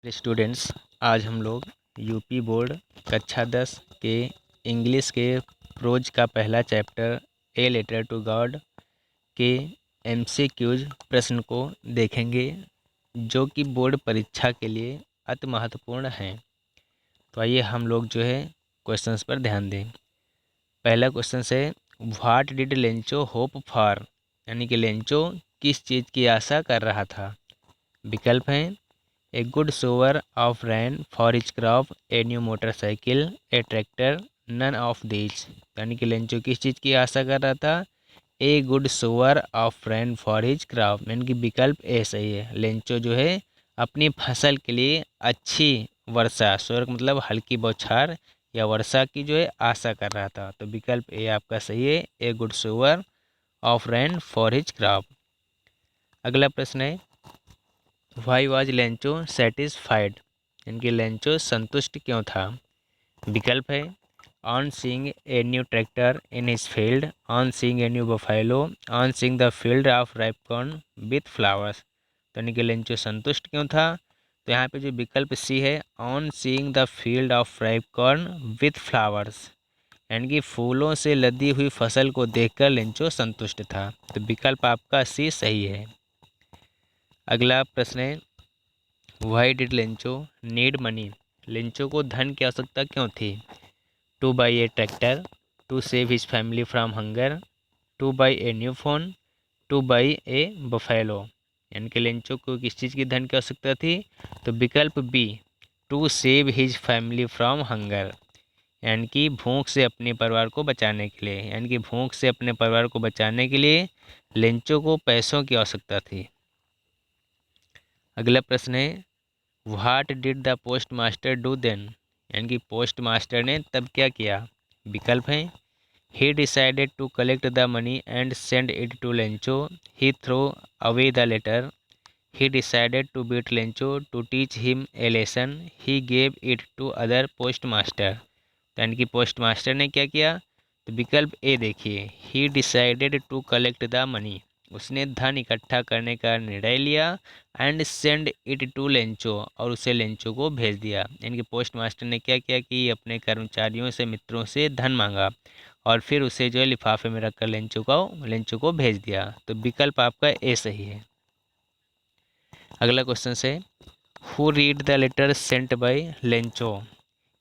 Students, आज हम लोग यूपी बोर्ड कक्षा 10 के इंग्लिश के प्रोज का पहला chapter a letter to God के एमसीक्यूज प्रश्न को देखेंगे, जो कि बोर्ड परीक्षा के लिए अति महत्वपूर्ण हैं। तो आइए हम लोग जो है क्वेश्चंस पर ध्यान दें। पहला क्वेश्चन है, what did Lencho hope for, यानी कि लेंचो किस चीज़ की आशा कर रहा था। विकल्प हैं a good shower of rain for his crop, a new motorcycle, a tractor, none of these. यानी कि लेंचो किस चीज़ की आशा कर रहा था। A good shower of rain for his crop, यानी कि विकल्प ए सही है। लेंचो जो है अपनी फसल के लिए अच्छी वर्षा, सोवर मतलब हल्की बौछार या वर्षा की जो है आशा कर रहा था। तो विकल्प ए आपका सही है, a good shower of rain for his crop. अगला प्रश्न है, वाई वॉज लेंचो सेटिस्फाइड, यानी कि लेंचो संतुष्ट क्यों था। विकल्प है on seeing a new tractor in his field, on seeing a new buffalo, on seeing the field of ripe corn with flowers. तो यानी कि लेंचो संतुष्ट क्यों था, तो यहाँ पे जो विकल्प सी है, on seeing the field of ripe corn with flowers, यानी कि फूलों से लदी हुई फसल को देखकर लेंचो संतुष्ट था। तो विकल्प आपका सी सही है। अगला प्रश्न है, why did Lencho need money, Lencho को धन की आवश्यकता क्यों थी। To buy a tractor, to save his family from hunger, to buy a new phone, to buy a buffalo. यानी कि लेंचो को किस चीज़ की धन की आवश्यकता थी, तो विकल्प B to save his family from hunger, यानी कि भूख से अपने परिवार को बचाने के लिए, यानी कि भूख से अपने परिवार को बचाने के लिए लेंचो को पैसों की आवश्यकता थी। अगला प्रश्न है, what did the post master do then, यानी कि पोस्ट मास्टर ने तब क्या किया। विकल्प हैं he decided to collect the money and send it to Lencho, he throw away the letter, he decided to beat Lencho to teach him a lesson, he gave it to other post master. यानी कि post master ने क्या किया, तो विकल्प A देखिए, he decided to collect the money, उसने धन इकट्ठा करने का निर्णय लिया, and send it to Lencho, और उसे लेंचो को भेज दिया। यानी कि पोस्ट मास्टर ने क्या किया कि अपने कर्मचारियों से, मित्रों से धन मांगा और फिर उसे जो है लिफाफे में रखकर लेंचो को भेज दिया। तो विकल्प आपका ए सही है। अगला क्वेश्चन है, who read the letter sent by Lencho,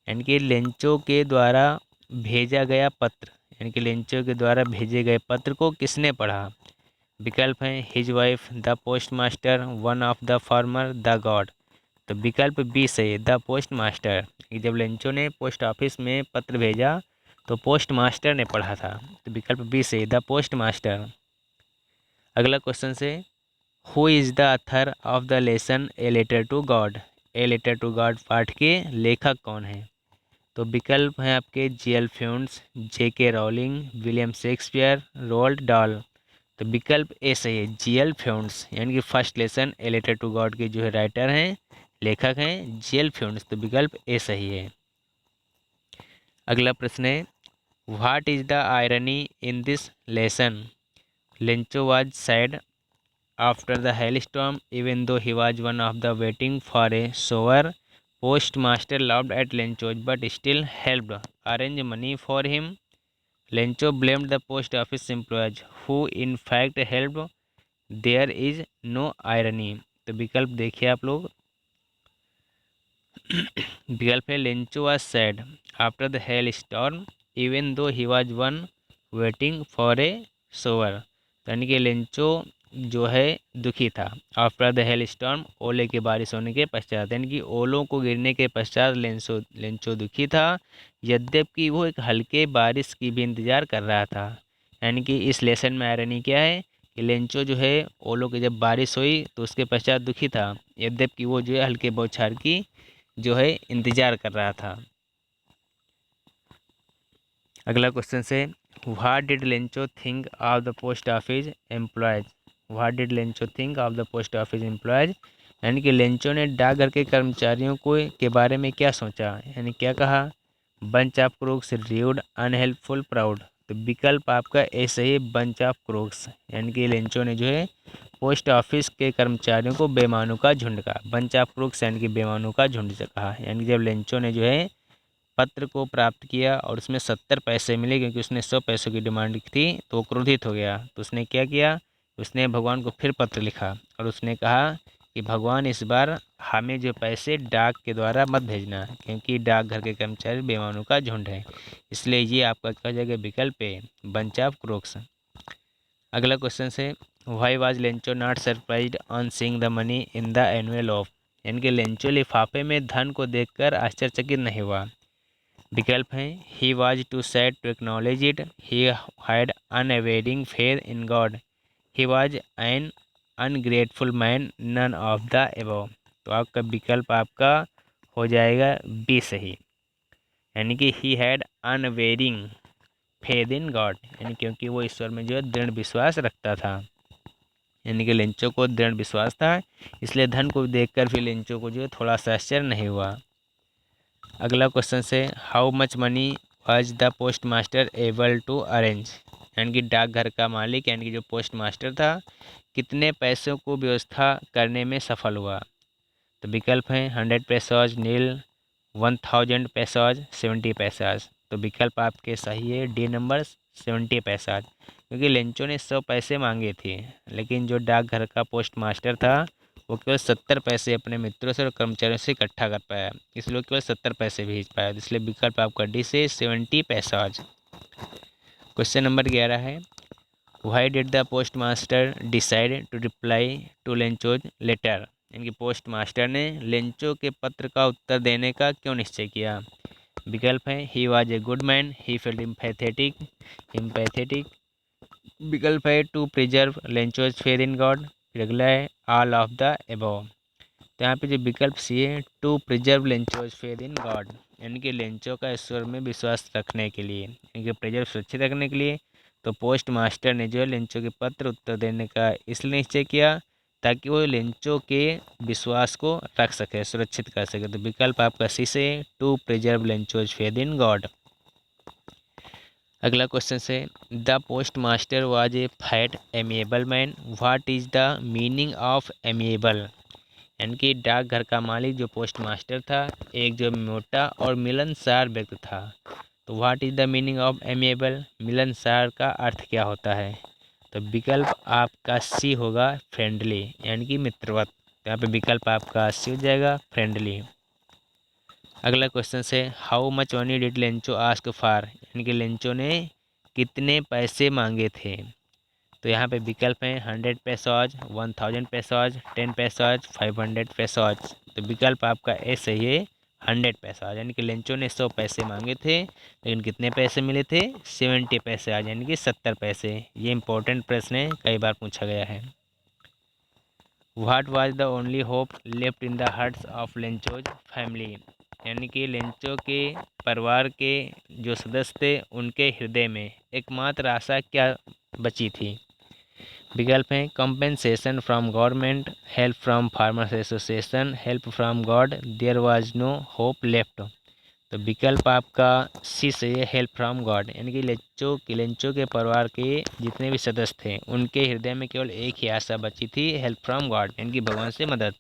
यानी कि लेंचो के द्वारा भेजा गया पत्र, यानी कि लेंचो के द्वारा भेजे गए पत्र को किसने पढ़ा। विकल्प हैं his wife, the post master, one of the farmer, the God. तो विकल्प बी सही है, द पोस्ट मास्टर। जब लेंचो ने पोस्ट ऑफिस में पत्र भेजा तो पोस्ट मास्टर ने पढ़ा था। तो विकल्प बी सही, द पोस्ट मास्टर। अगला क्वेश्चन से, who is the author of the lesson a letter to God, a letter to God पाठ के लेखक कौन है। तो विकल्प हैं आपके G L. Fuentes, J K. Rowling, William Shakespeare, Roald Dahl. तो विकल्प ए सही है, जी.एल. फ्यून्स, यानी कि first lesson a letter to God के जो है राइटर हैं, लेखक हैं जी.एल. फ्यून्स। तो विकल्प ए सही है। अगला प्रश्न है, what is the irony in this lesson, Lencho was sad after the hail storm even though he was one of the waiting for a shower, post master laughed at Lencho's but still helped arrange money for him, Lencho blamed the post office employees who in fact help, there is no irony. तो विकल्प देखिए आप लोग, विकल्प है Lencho was sad after the hail storm even though he was one waiting for a shower, यानी कि Lencho जो है दुखी था। आफ्टर द हेल स्टॉर्म, ओले के बारिश होने के पश्चात, यानी कि ओलों को गिरने के पश्चात लेंचो दुखी था, यद्यपि वो एक हल्के बारिश की भी इंतजार कर रहा था। यानी कि इस लेसन में आयरनी क्या है कि लेंचो जो है ओलों की जब बारिश हुई तो उसके पश्चात दुखी था, यद्यपि वो जो है हल्के बौछार की जो है इंतजार कर रहा था। अगला क्वेश्चन से, what did Lencho think of the post office employees, what did Lencho think of the post office employees, यानी कि लेंचो ने डाकघर के कर्मचारियों को के बारे में क्या सोचा, यानी क्या कहा। Bunch of crooks, rude, unhelpful, proud. तो विकल्प आपका ऐसे ही बंच ऑफ क्रूक्स, यानी कि लेंचो ने जो है पोस्ट ऑफिस के कर्मचारियों को बेईमानों का झुंड कहा। बंच ऑफ क्रूक्स यानी कि बेईमानों का झुंड से कहा, यानी जब लेंचो ने जो है पत्र को प्राप्त किया और उसमें 70 पैसे मिले, क्योंकि उसने 100 पैसों की डिमांड की थी, तो वो क्रोधित हो गया। तो उसने क्या किया, उसने भगवान को फिर पत्र लिखा और उसने कहा कि भगवान इस बार हमें जो पैसे डाक के द्वारा मत भेजना, क्योंकि डाकघर के कर्मचारी बेईमानों का झुंड है। इसलिए ये आपका क्या जगह विकल्प है, बंच ऑफ क्रोक्स। अगला क्वेश्चन है, why was Lencho not surprised on seeing the money in the envelope, यानी कि लेंचो लिफाफे में धन को देखकर आश्चर्यचकित नहीं हुआ। विकल्प हैं, he was too sad to acknowledge it, he had unwavering faith in God, he was an ungrateful man, none of the above. तो आपका विकल्प आपका हो जाएगा बी सही, यानी कि ही had unwavering faith in God, यानी क्योंकि वो ईश्वर में जो है दृढ़ विश्वास रखता था, यानी कि लेंचो को दृढ़ विश्वास था, इसलिए धन को देखकर फिर लेंचो को जो है थोड़ा सा आश्चर्य नहीं हुआ। अगला क्वेश्चन से, how much money was the post master able to arrange, यानी कि डाकघर का मालिक यानी कि जो पोस्ट मास्टर था कितने पैसों को व्यवस्था करने में सफल हुआ। तो विकल्प हैं 100 पैसाज, नील, 1000 पैसाज, 70 पैसाज। तो विकल्प आपके सही है डी नंबर 70 पैसाज, क्योंकि लेंचो ने 100 पैसे मांगे थे, लेकिन जो डाकघर का पोस्ट मास्टर था वो केवल 70 पैसे अपने मित्रों से और कर्मचारियों से इकट्ठा कर पाया, इसलिए केवल 70 पैसे भेज पाया, इसलिए विकल्प आपका डी से 70 पैसाज। क्वेश्चन नंबर 11 है, why did the post master decide to reply to Lencho's letter, यानी कि पोस्ट मास्टर ने लेंचो के पत्र का उत्तर देने का क्यों निश्चय किया। विकल्प है, he was a good man, he felt empathetic, विकल्प है to preserve Lencho's faith in God, फिर अगला है ऑल ऑफ द एबव। तो यहाँ पे जो विकल्प सी है to preserve Lencho's faith in God, यानी कि लेंचो का ईश्वर में विश्वास रखने के लिए, यानी कि प्रिजर्व सुरक्षित रखने के लिए। तो पोस्ट मास्टर ने जो है लेंचो के पत्र उत्तर देने का इसलिए निश्चय किया ताकि वो लेंचो के विश्वास को रख सके, सुरक्षित कर सके। तो विकल्प आपका सी से to preserve Lencho's faith in God. अगला क्वेश्चन से, the post master was a fat amiable man, what is the meaning of amiable, यानी कि डाकघर का मालिक जो पोस्ट मास्टर था एक जो मोटा और मिलनसार व्यक्ति था। तो what is the meaning of amiable, मिलनसार का अर्थ क्या होता है। तो विकल्प आपका सी होगा फ्रेंडली, यानी कि मित्रवत। यहाँ पे विकल्प आपका सी हो जाएगा फ्रेंडली। अगला क्वेश्चन से, how much money did Lencho ask for, यानी कि लेंचो ने कितने पैसे मांगे थे। तो यहाँ पे विकल्प हैं 100 पैसाज, 1000 पैसाज, 10 पैसाज, 500 पैसाज। तो विकल्प आपका ए सही है 100 पैसाज, यानी कि लेंचो ने 100 पैसे मांगे थे, लेकिन कितने पैसे मिले थे 70 पैसे आज, यानी कि 70 पैसे। ये इंपॉर्टेंट प्रश्न है, कई बार पूछा गया है। What was the only hope left in the hearts of Lencho's family, यानी कि लेंचो के परिवार के जो सदस्य थे उनके हृदय में एकमात्र आशा क्या बची थी। विकल्प हैं compensation from government, help from farmers association, help from God, there was no hope left. तो विकल्प आपका सी से हेल्प फ्रॉम गॉड, यानी कि लेंचो के परिवार के जितने भी सदस्य थे उनके हृदय में केवल एक ही आशा बची थी, हेल्प फ्रॉम गॉड, यानी कि भगवान से मदद,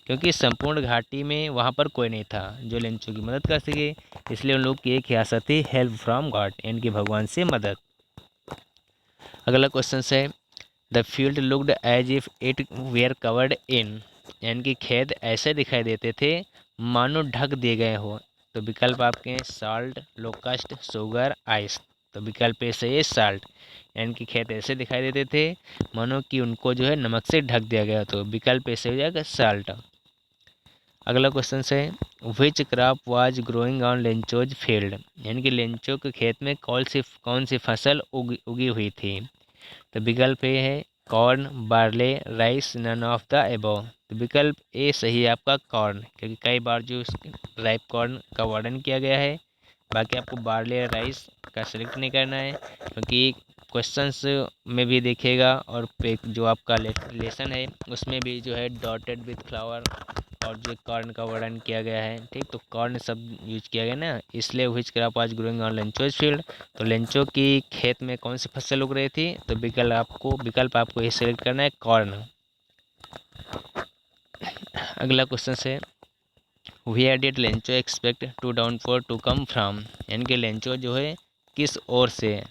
क्योंकि संपूर्ण घाटी में वहाँ पर कोई नहीं था जो लेंचो की मदद कर सके, इसलिए उन लोग की एक ही आशा थी हेल्प फ्रॉम गॉड, यानी कि भगवान से मदद। अगला क्वेश्चन है, the field looked as if it were covered in, यानी कि खेत ऐसे दिखाई देते थे मानो ढक दिए गए हो। तो विकल्प आपके हैं साल्ट, लोकस्ट, शुगर, आइस। तो विकल्प ऐसे है साल्ट, यानी कि खेत ऐसे दिखाई देते थे मानो कि उनको जो है नमक से ढक दिया गया, तो विकल्प ऐसे हो जाएगा साल्ट। अगला क्वेश्चन है, which crop was growing on Lencho's field, यानी कि लेंचो के खेत में कौन सी फसल उगी हुई थी। तो विकल्प ए है corn, barley, rice, none of the above. तो विकल्प ए सही है आपका कॉर्न, क्योंकि कई बार जो राइप कॉर्न का वर्णन किया गया है। बाकी आपको बार्ले राइस का सिलेक्ट नहीं करना है, क्योंकि क्वेश्चंस में भी देखिएगा और जो आपका लेसन है उसमें भी जो है डॉटेड विथ फ्लावर और जो कॉर्न का वर्णन किया गया है, ठीक। तो कॉर्न शब्द यूज किया गया ना, इसलिए which crop was growing on Lencho's field. तो लेंचो की खेत में कौन सी फसल उग रही थी, तो विकल्प आपको ये सेलेक्ट करना है, कॉर्न। अगला क्वेश्चन है, where did Lencho expect to downfall to come from, यानी कि लेंचो जो है किस ओर से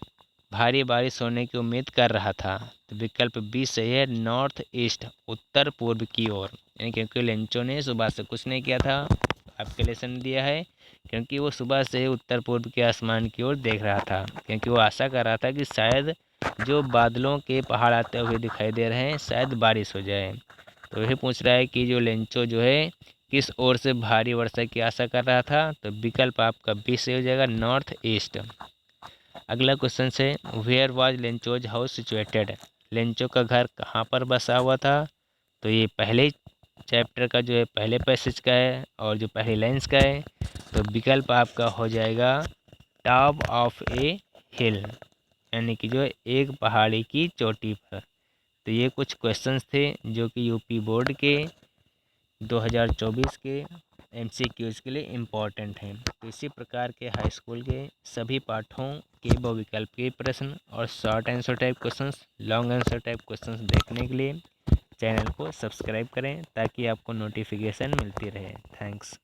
भारी बारिश होने की उम्मीद कर रहा था। तो विकल्प बी सही है, नॉर्थ ईस्ट, उत्तर पूर्व की ओर। यानी क्योंकि लेंचो ने सुबह से कुछ नहीं किया था, आपके लेसन दिया है, क्योंकि वो सुबह से उत्तर पूर्व के आसमान की ओर देख रहा था, क्योंकि वो आशा कर रहा था कि शायद जो बादलों के पहाड़ आते हुए दिखाई दे रहे हैं शायद बारिश हो जाए। तो यही पूछ रहा है कि जो लेंचो जो है किस ओर से भारी वर्षा की आशा कर रहा था। तो विकल्प आपका बी से हो जाएगा, नॉर्थ ईस्ट। अगला क्वेश्चन है, where was Lencho's house situated, Lencho का घर कहाँ पर बसा हुआ था। तो ये पहले चैप्टर का जो है पहले पैसेज का है और जो पहली लाइन्स का है। तो विकल्प आपका हो जाएगा टॉप ऑफ ए हिल, यानी कि जो है एक पहाड़ी की चोटी पर। तो ये कुछ क्वेश्चंस थे जो कि यूपी बोर्ड के 2024 के एमसीक्यूज के लिए इम्पॉर्टेंट हैं। तो इसी प्रकार के हाई स्कूल के सभी पाठों के बहुविकल्प के प्रश्न और short answer type questions, long answer type questions देखने के लिए चैनल को सब्सक्राइब करें ताकि आपको नोटिफिकेशन मिलती रहे। थैंक्स।